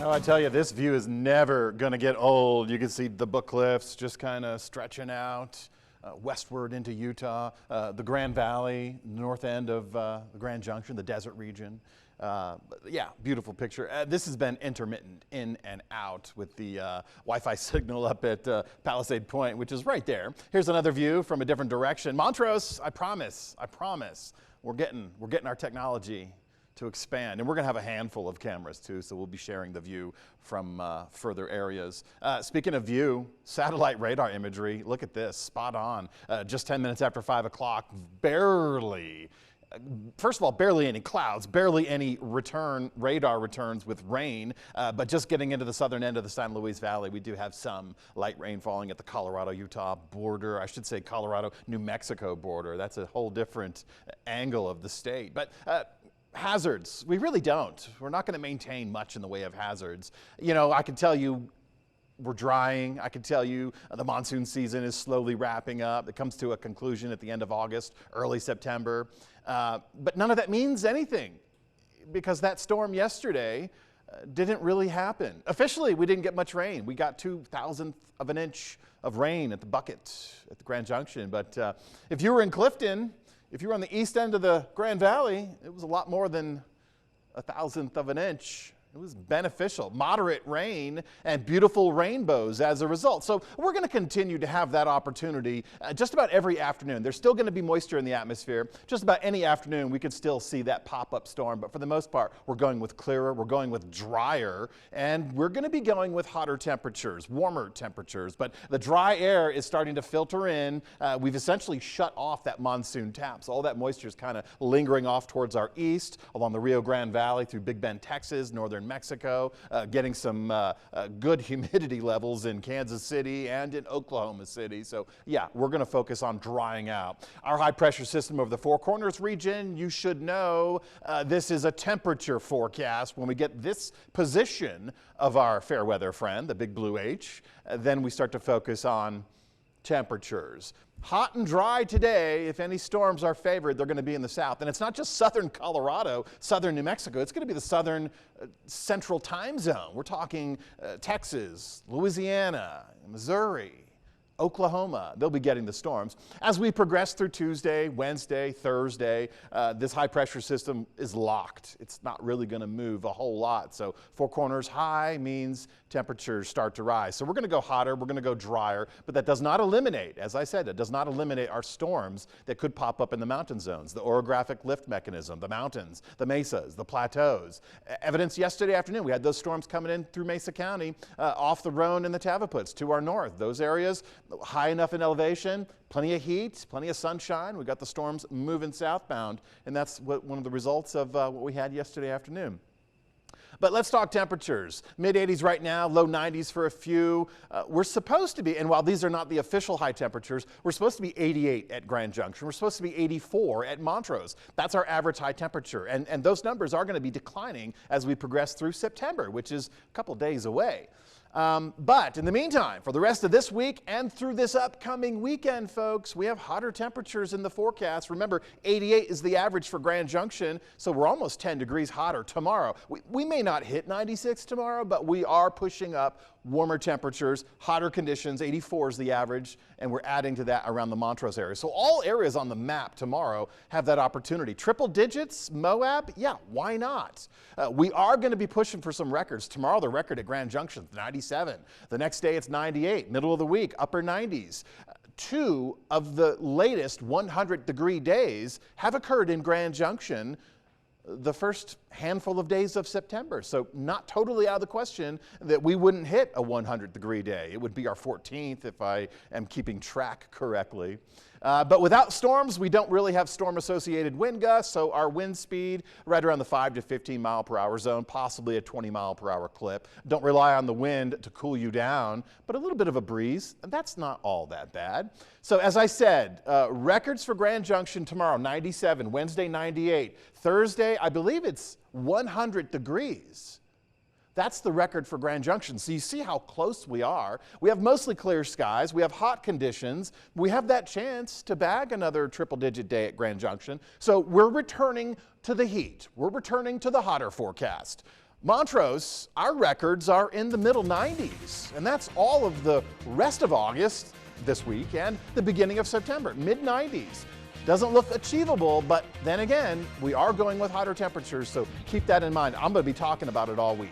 Oh, I tell you, this view is never going to get old. You can see the Book Cliffs just kind of stretching out westward into Utah, the Grand Valley, north end of the Grand Junction, the desert region. Yeah, beautiful picture. This has been intermittent in and out with the Wi-Fi signal up at Palisade Point, which is right there. Here's another view from a different direction. Montrose, I promise, we're getting our technology to expand. And we're going to have a handful of cameras too, so we'll be sharing the view from further areas. Speaking of view, satellite radar imagery, look at this, spot on. Just 10 minutes after 5 o'clock, first of all, barely any clouds, barely any radar returns with rain, but just getting into the southern end of the San Luis Valley, we do have some light rain falling at the Colorado-Utah border, I should say Colorado-New Mexico border. That's a whole different angle of the state. But hazards, we really don't. We're not going to maintain much in the way of hazards. You know, I can tell you we're drying. I can tell you the monsoon season is slowly wrapping up. It comes to a conclusion at the end of August, early September. But none of that means anything because that storm yesterday didn't really happen. Officially, we didn't get much rain. We got 2/1000th of an inch of rain at the bucket at the Grand Junction. But if you were in Clifton, if you were on the east end of the Grand Valley, it was a lot more than 1/1000th of an inch. It was beneficial, moderate rain and beautiful rainbows as a result. So we're going to continue to have that opportunity just about every afternoon. There's still going to be moisture in the atmosphere. Just about any afternoon we could still see that pop-up storm. But for the most part, we're going with clearer, we're going with drier, and we're going to be going with hotter temperatures, warmer temperatures. But the dry air is starting to filter in. We've essentially shut off that monsoon tap. So all that moisture is kind of lingering off towards our east, along the Rio Grande Valley, through Big Bend, Texas, northern Mexico, getting some good humidity levels in Kansas City and in Oklahoma City. So yeah, we're going to focus on drying out. Our high pressure system over the Four Corners region, you should know this is a temperature forecast. When we get this position of our fair weather friend, the big blue H, then we start to focus on temperatures. Hot and dry today. If any storms are favored, they're going to be in the south. And it's not just southern Colorado, southern New Mexico. It's going to be the southern central time zone. We're talking Texas, Louisiana, Missouri, Oklahoma. They'll be getting the storms. As we progress through Tuesday, Wednesday, Thursday, this high pressure system is locked. It's not really going to move a whole lot. So Four Corners high means temperatures start to rise. So we're going to go hotter, we're going to go drier, but that does not eliminate, as I said, it does not eliminate our storms that could pop up in the mountain zones, the orographic lift mechanism, the mountains, the mesas, the plateaus. Evidence yesterday afternoon, we had those storms coming in through Mesa County, off the Roan and the Tavaputs to our north. Those areas, high enough in elevation, plenty of heat, plenty of sunshine. We got the storms moving southbound, and that's one of the results of what we had yesterday afternoon. But let's talk temperatures. Mid-80s right now, low 90s for a few. We're supposed to be, and while these are not the official high temperatures, we're supposed to be 88 at Grand Junction. We're supposed to be 84 at Montrose. That's our average high temperature. And those numbers are going to be declining as we progress through September, which is a couple days away. But in the meantime, for the rest of this week and through this upcoming weekend, folks, we have hotter temperatures in the forecast. Remember, 88 is the average for Grand Junction, so we're almost 10 degrees hotter tomorrow. We may not hit 96 tomorrow, but we are pushing up warmer temperatures, hotter conditions. 84 is the average, and we're adding to that around the Montrose area. So all areas on the map tomorrow have that opportunity. Triple digits, Moab? Yeah, why not? We are going to be pushing for some records. Tomorrow, the record at Grand Junction is 97. The next day, it's 98. Middle of the week, upper 90s. Two of the latest 100-degree days have occurred in Grand Junction the first handful of days of September. So not totally out of the question that we wouldn't hit a 100-degree day. It would be our 14th if I am keeping track correctly. But without storms, we don't really have storm-associated wind gusts, so our wind speed right around the 5 to 15 mile per hour zone, possibly a 20 mile per hour clip. Don't rely on the wind to cool you down, but a little bit of a breeze, and that's not all that bad. So as I said, records for Grand Junction tomorrow, 97, Wednesday 98, Thursday, I believe it's 100 degrees. That's the record for Grand Junction. So you see how close we are. We have mostly clear skies. We have hot conditions. We have that chance to bag another triple-digit day at Grand Junction. So we're returning to the heat. We're returning to the hotter forecast. Montrose, our records are in the middle 90s, and that's all of the rest of August this week and the beginning of September, mid-90s. Doesn't look achievable, but then again, we are going with hotter temperatures, so keep that in mind. I'm going to be talking about it all week.